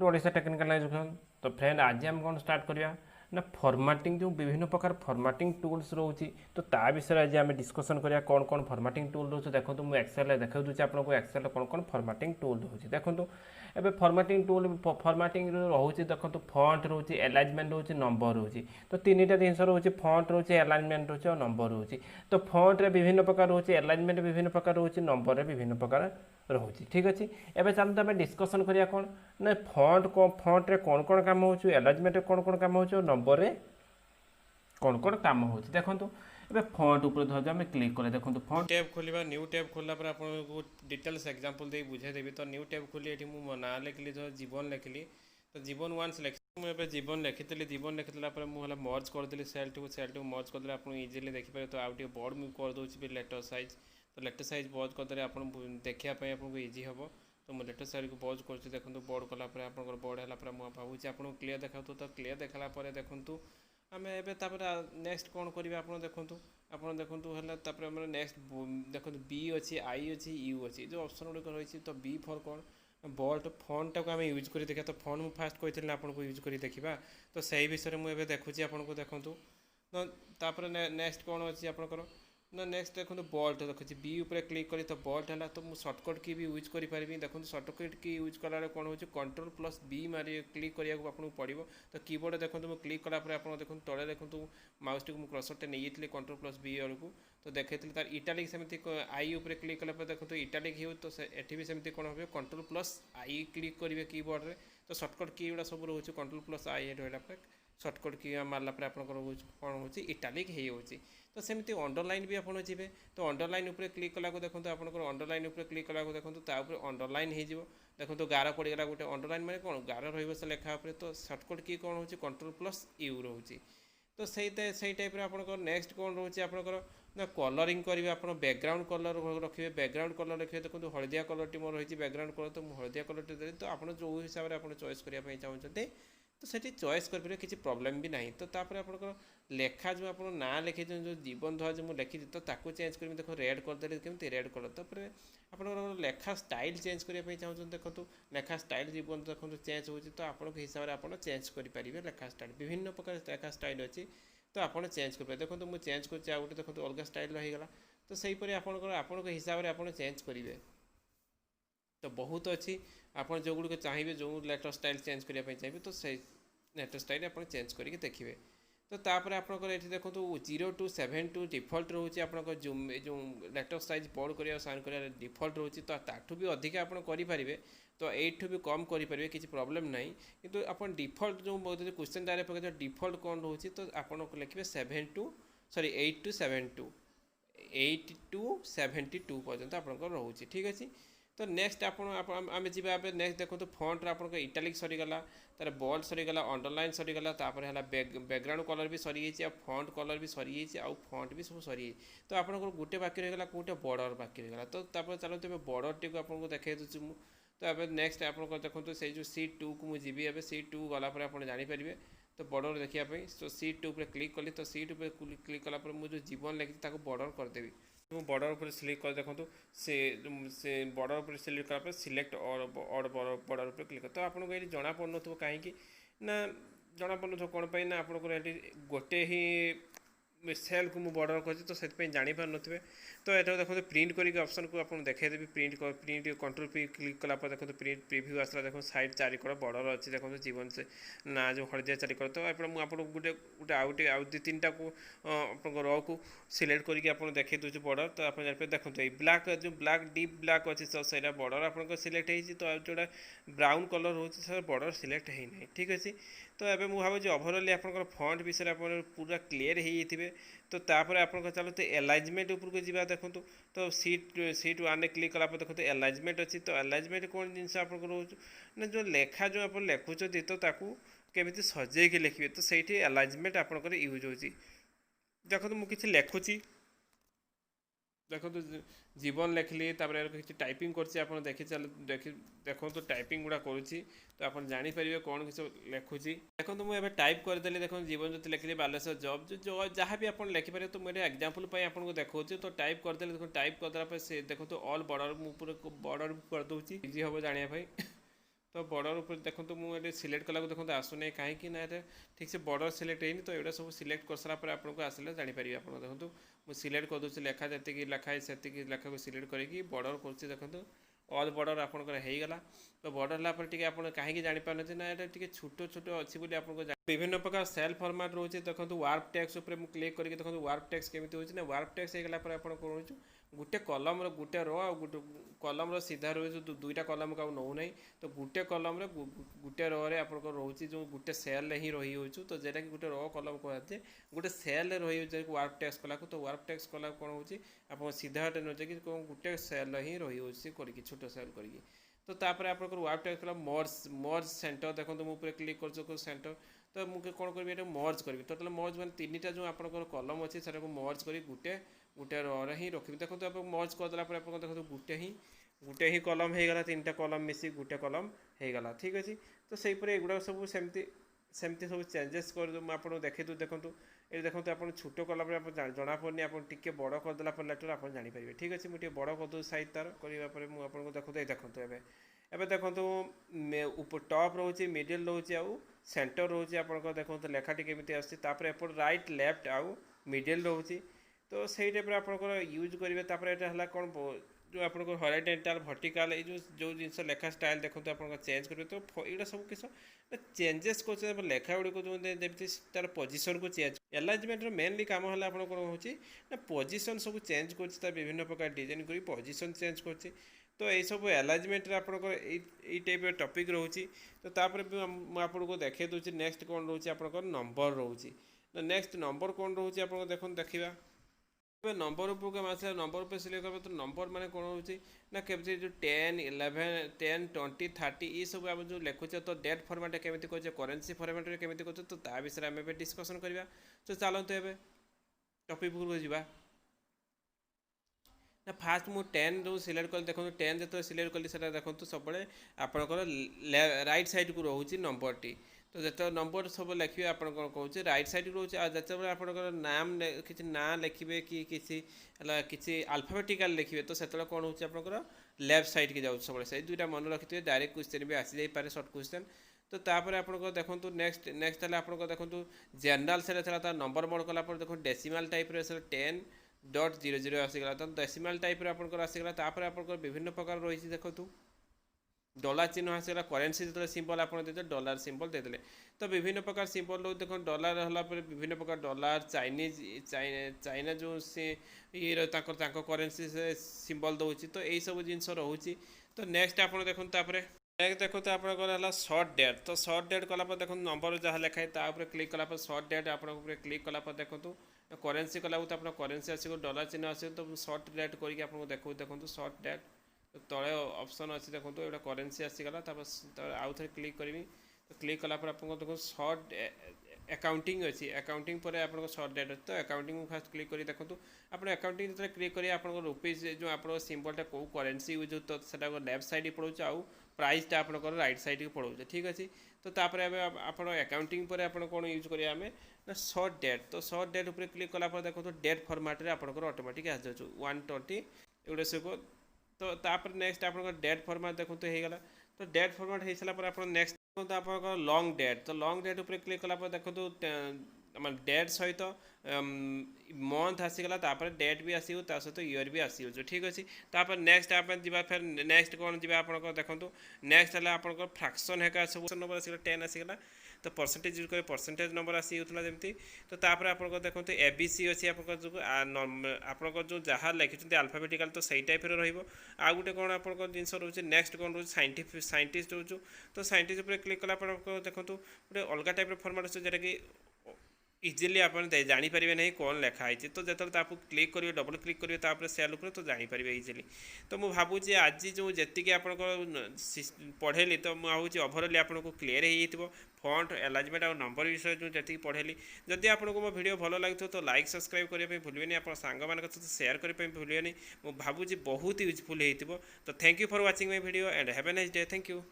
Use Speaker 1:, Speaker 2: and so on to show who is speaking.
Speaker 1: To Odisha technical education. तो friend आज हम कौन स्टार्ट करिया ना फॉर्मेटिंग जो विभिन्न प्रकार फॉर्मेटिंग टूल्स रोचे तो ता विषय आज आम डिस्कसन करिया कौन कौन फॉर्मेटिंग टूल रोचे। देखो मुझे एक्सेल देखा दूसरी आपको एक्सेल कौन कौन फॉर्मेटिंग टूल रोचे देखो एबे फॉर्मेटिंग टूल फॉर्मेटिंग रोचे देखो फॉन्ट रोचे एलाइनमेंट रोचे नंबर रोचे। तो तीन टा जिनस रोचे फॉन्ट रोचे एलाइनमेंट रोचे और नंबर रोचे। तो फॉन्ट रे विभिन्न प्रकार रोचे एलाइनमेंट विभिन्न प्रकार रोचे नंबर रे विभिन्न प्रकार रोचे। ठीक अच्छे एवं चलते आम डिस्कसन करिया कौन ना फॉन्ट रे कौन कौन काम हो एलाइनमेंट कौन कौन काम हो नंबर रे कौन कौन काम हो देखो ए फॉन्ट ऊपर धर आम क्लिक करें देखो फॉन्ट टैब खोलिबा न्यू टैब खोलला पर आपको डिटेल्स एग्जांपल दे बुझे देबी। तो न्यू टैब खोली एठी मु ना लिखली तो जीवन लिखली तो जीवन वन्स लिख मुझे जीवन लिखी जीवन लिखिला मुझे मर्ज करदेली सेल टू मर्ज करदे आप इजिली देखिपारे। तो आउटे बड़ मुझे करदे लेटर साइज तो लेटर साइज बज करदे आप देखापी आपको इजी हम। तो मुझे लेटर साइज को बज कर देखो बोर्ड कलापर आप बोर्ड है मुझे भावुँ आपको क्लीयर देखा। तो क्लीयर देखला देखु आम एवं नेक्स्ट कौन करेंगे आप देखो है नेक्स्ट देखो बी अच्छी आई अच्छी यू अच्छी जो ऑप्शन गुड़िक रही। तो बी फॉर कौन बोल्ट फॉन्ट को आम यूज कर देखा। तो फॉन्ट मुझे फास्ट कही आपको यूज कर देखा। तो सही विषय मुझे देखुची आपको देखो तो नेक्स्ट कौन अच्छी आपंकर ना नेक्स्ट देखो बोल्ट देखुची बी उपर क्लिक करी तो बोल्ट है। तो मुझे सर्टकट की भी यूज करें देखो सर्टकट की यूज कला कौन हो कंट्रोल प्लस बी मारी क्लिक करा आपको पड़ो। तो कीबोर्ड देखो मुझे क्लिक कलापर आप देखो तले देखो माउस टी क्रसरटे नहीं कंट्रोल प्लस बी बेलू तो देखी तार इटालिक सेमती आई उपर क्लिक कला देखो इटालिक हो। तो ये भी सेमती कौन हो कंट्रोल प्लस आई क्लिक करेंगे कीबोर्ड में। तो सर्टकट की गुड़ा सब रोचे कंट्रोल प्लस आई रहा सर्टकट की मारला आपंकर कौन हो इटालिक हो। तो सेमती अंडरलाइन भी आपड़ जी। तो अंडरलाइन उपर क्लिक कला देखो आपंकर अंडरलाइन उपर क्लिक कला देखो अंडरलाइन हो देखो गार पड़गला गोटे अंडरलाइन मैंने कौन गार रे लेखा। तो सर्टकट की कौन हो कंट्रोल प्लस यू रोचे। तो सही टाइप आपंकर नेक्स्ट कौन रोचे आपंकर ना कलरिंग करेंगे आप बैकग्राउंड कलर रखिए बैकग्राउंड कलर रखिए। देखो हलदिया कलर टी मोर रही बैकग्राउंड कलर तो हलदिया कलर टी दे। तो आप जो हिसाब से आप चॉइस करने चाहते तो सेठी चॉइस करेंगे किसी प्रॉब्लम भी नहीं। तो तापर आपंकर लेखा जो आप ना लिखे जो जीवन धर जो मुझे लिखी तो ताकू चेंज कर देखो रेड करदे केमती रेड कलर। तापर आप लेखा स्टाइल चेंज करने चाहते देखो लेखा स्टाइल जीवन देखो चेंज हो। तो आप हिसाब से आप चेंज करेंगे लेखा स्टाइल विभिन्न प्रकार लेखा स्टाइल अच्छी। तो आप चेंज करेंगे देखो मुझे चेंज कर गोटे देखो अलग स्टाइल होगा। तो सहीपरि आपंकर हिसाब से आप चेंज करेंगे। तो बहुत अच्छी आप जो गुड़ चाहिए जो लेटर स्टाइल चेंज करने चाहिए तो से लेटर स्टाइल आप चेंज करके देखिए। तो तापर आपंकर ये देखो 0 to 7 टू डिफल्ट रोचे आप जूम जो लेटर साइज बड़ कर साइन कर डिफल्ट रोचे। तो ताठू भी अधिक आप करेंगे। तो 8 भी कम करेंगे किसी प्रॉब्लम नहीं। किंतु आप डिफल्ट जो क्वेश्चन डायरेक्ट पकड़ डिफल्ट कौन रोचे तो आप लिखे 8 to 72 8 to 72 पर्यंत आपंकर रोचे। ठीक अच्छे। तो नेक्स्ट आम जी नेक्स्ट देखो फॉन्ट आप इटालिक सरीगला तार बोल्ड सरीगला अंडरलाइन सरीगला है बैकग्राउंड कलर भी सरी फॉन्ट कलर भी सरी फॉन्ट भी सब सरी। तो आप गोटे बाकी रहीगला गोटे बॉर्डर बाकी रहीगला। तो चलते बॉर्डर टी आपको देखा दूसरी मुझे। तो अब नेक्स्ट आप देखो से जो C2 को मुझे जी अब C2 गलापर आप जानीपारे। तो बॉर्डर देखापी तो C2 पर क्लिक कली तो C2 पर क्लिक कलापर मुझे जीवन लिखी बॉर्डर करदेवी। बॉर्डर पर सिलेक्ट कर देखो से बॉर्डर पर सिलेक्ट कला सिलेक्ट और बॉर्डर पर क्लिक कर। तो आपको ये जना पड़न कहीं ना जना पड़न कौन पाई ना आपको गोटे ही सेल को बॉर्डर कर तो से जापार नो। तो ये देखो प्रिंट करके ऑप्शन को आपको देखेदेवी प्रिंट कंट्रोल पी क्लिक कला देखो प्रिंट प्रिव्यू आसला देखो साइड चारिकड़ बॉर्डर अच्छी देखो जीवन से ना जो हलदिया चारिकड़। तो आपको गोटे गोटे आउटे आउ दु तीन टा को आप रो को सिलेक्ट करके आप देखे दूसरे बॉर्डर। तो आप देखो ये ब्लैक जो ब्लैक डीप ब्लैक अच्छी तो सही बॉर्डर आप सिलेक्ट हो। तो जोड़ा ब्राउन कलर हो बॉर्डर सिलेक्ट होना। ठीक अच्छे। तो ये मुझे भावी ओभरअली आप फॉन्ट विषय आप पूरा क्लीयर हो। तो तापर आप चलते एलाइजमेंट उपरको जी देखो। तो सीट 1 क्लिक कला देखो एलाइजमेंट अच्छी। तो एलाइजमेंट कौन जिनस आप ना जो लेखा जो आप लिखुँच तो केमी सजे लिखे। तो सही एलाइजमेंट आपंकर यूज हो देखो मुझे लिखुची देखो जीवन लिखली किसी टाइपिंग कर देखी देखो तो टाइपिंग गुड़ा करुँची। तो आप जानीपर कौन किसी लिखुची देखो मुझे टाइप करदेली देखो जीवन जो लिखली बालेश्वर जॉब जो जहाँ भी आप लिखिपारे। तो मुझे एग्जांपल आपको देखा। तो टाइप करदेली देखो टाइप करदेला से देखो तो ऑल बॉर्डर मुझे बॉर्डर कर दूसरी इजी हम जानापी। तो बॉर्डर ऊपर देखो मुझे सिलेक्ट कला देखो आसुना कहीं ना ठीक से बॉर्डर सिलेक्ट होनी तो यहाँ सब सिलेक्ट कर सारा आपको आसले जानीपर आप देखो मुझे सिलेक्ट करदे लेखा जी लेखाई से लेखा को सिलेक्ट करके बॉर्डर कर देखो ऑल बॉर्डर आपंकर होगा तो बॉर्डर है आप कहीं जापार ना यहाँ टे छोट छोट अच्छी आपको विभिन्न प्रकार सेल फॉर्मेट रोचे देखो वार्प टैक्स उपर मुझे क्लिक करके देखो वार्प टैक्स केमी होना वार्प टैक्स होगा पर आप कौन गोटे कलम गोटे रो आ गोटे कलम सीधा रोज दुईटा कलम को नौ ना तो गोटे कलम गोटे रो रे आप रोचे जो गोटे सेल ही रही हो तो जेटा कि गोटे रो कलम कहे गोटे सेल रही वार्प टैक्स कला तो वार्प टैक्स कला कौन हो आप सीधा नजे कि गोटे सेल ही रही हो छोट सेल करके तो तापर आप वार्प टैक्स कला मर्ज सेंटर देखो मुझे क्लिक कर सेंटर तो मुझे कौन करी मर्ज करी टोटाल मर्ज मैंने तीन टा जो आप कलम अच्छे से मर्ज कर गोटे गोटे रे ही रखी देखो आप मर्ज करदेला आप देखो गोटे ही कलम होगा तीन टा कलम मिसी गोटे कलम होगा ठीक अच्छे तो सहीपर एगुड़ा सब सेमती सब चेंजेस कर आप देखी देखो ये देखो आप छोट कलम जना पड़नी आप टे बड़ करदेला लेटर आप जानीपर ठीक अच्छे मुझे बड़ कर साइज तार करने मुझे देखो देखो एवं देखो टॉप रोचे मिडिल रोचे आउ सेंटर रोचे आप देखो लेखाटी केमी आसपर एपट राइट लेफ्ट आउ मिडिल रोचे तो सही टाइप आपंकर यूज करेंगे है कौन जो आप हॉरिजॉन्टल वर्टिकल ये जो जिन लेखा स्टाइल देखो आप चेंज करेंगे तो ये सब किस चेंजेस कर लेखा गुड़िक जो तार पोजिशन को चेंज एलाइजमेंट मेनली कम है आप कौन हो पोजिशन सब चेंज कर विभिन्न प्रकार डिजाइन कर पोजिशन चेंज कर तो ये सब एलाइजमेंट आपंकर ये टाइप टॉपिक रोचे तो तापर आपको देखे दूसरी नेक्स्ट कौन रोचे आप नंबर रोचे तो नेक्स्ट नंबर कौन रोचे आप देखो देखा नंबर उपयोग आस नंबर उपर सिलेक्ट कर तो नंबर माने कौन हो केमती जो 10 11 10 20 30 ये सब आप जो लिखुचे तो डेट फॉर्मेट केमी कर करेन्सी फॉर्मेट केमी कर तो ता विषय आम डिस्कसन करवा तो चलते ए टॉपिक को जावा ना फास्ट मुझे 10 जो सिलेक्ट कल देखो 10 जो सिलेक्ट कली से देखो सब आपंकर राइट साइड को रोचे नंबर टी तो जो नंबर सब लिखे आप कौन राइट साइड रोचे जो आप नाम किसी ना लिखे कि किसी अल्फाबेटिकल लिखे तो से कौन हो लेफ्ट साइड की जाऊँ सब से दुईटा मन रखिए डायरेक्ट क्वेश्चन भी आसी जाए सर्ट क्वेश्चन तो तापर आप देखो नेक्स्ट नेक्स्ट आप देखो जनरल से नंबर मोड कला देखो डेसिमाल टाइप 10.00 आसीगला तो डेसिमाल टाइप आसीगला आप विभिन्न प्रकार रही देखो डॉलर चिन्ह आसगला करेन्सी जो सिंबल आप डॉलर सिंबल देदेले तो विभिन्न प्रकार सिंबल रो देखो डॉलर है विभिन्न प्रकार डॉलर चाइनीज चाइना जो से ये करेन्सी से सिंबल दौर तो यही सब जिन रोचे तो नेक्स्ट आप देखो नेक्स्ट देखो तो आप शॉर्ट डेट तो शॉर्ट डेट कला देखो नंबर जहाँ लिखाए तापर क्लिक कला शॉर्ट डेट आप क्लिक कला देखो करेन्सी कला तो आप करेन्सी आसो डॉलर चिन्ह आस तो शॉर्ट डेट करके आपको देखो शॉर्ट डेट तले ऑप्शन अच्छी देखो ये करेन्सी आसीगला आउ थे क्लिक करी तो क्लिक कला आपको देखो शॉर्ट अकाउंटिंग अच्छी अकाउंटिंग पर आप शॉर्ट डेट अच्छी तो अकाउंटिंग फास्ट क्लिक करी देखो आप अकाउंटिंग जो क्लिक करेंगे आप रुपीज जो आप सिंबलटा कौ करेन्सी यूज हो तो लेफ्ट साइड पड़ोचे आउ प्राइसटा आप राइट साइड की पड़ोचे ठीक अच्छे तो तापर आप अकाउंटिंग पर आप कौन यूज करिए आम ना शॉर्ट डेट तो शॉर्ट डेट उपर क्लिक कला देखो तो डेट फॉर्मेट रे आपंकर ऑटोमेटिक आ जाऊँ 120 एगुड़ा सब तो तापर नेक्स्ट आप डेट फॉर्मेट देखो तो होगा तो डेट फॉर्मेट हो सारा आप नेक्स्ट तो आप लॉन्ग डेट तो लॉन्ग डेट उपर क्लिक कला देखो तो डेट सहित मंथ आसीगला तापर डेट भी आसो सहित ईयर भी आसो ठीक अच्छे तापर नेक्स्ट आप जा फिर नेक्स्ट कौन जी आप देखो नेक्स्ट है आप फ्रैक्शन है सब नंबर आसगला 10 आसीगला तो परसेंटेज यूज कर परसेंटेज नंबर आसीगला जमी तो तापर आप देखो एबीसी अच्छी आप जो जहाँ लिखिं अल्फाबेटिकल तो सही टाइप रहा गोटे कौन आप जिन रोचे नेक्स्ट कौन रोचे साइंटिस्ट रोचु तो साइंटिस्ट उपर क्लिक कला देखो गोटे अलग टाइप फॉर्मेट अच्छे जोटा कि इजिली आप जानीपर नहीं कौन लिखाई तो जो आपको क्लिक करेंगे डबल क्लिक करेंगे तापर सेल उपर तो जानीपर इजिली तो मुझे भावुँ आज जो जी आप पढ़ेली तो मुझे भावुँ ओभरअली आपको क्लीयर हो फॉन्ट एलाइजमेंट और नंबर विषय जो जी पढ़ेली जदि आपको मो वीडियो भल लगे तो लाइक सब्सक्राइब करने भूलें आप सांग मान सहित शेयर करने भूलें मुझे भावुँ बहुत यूजफुल हो तो thank you for watching my video and have a nice day thank you.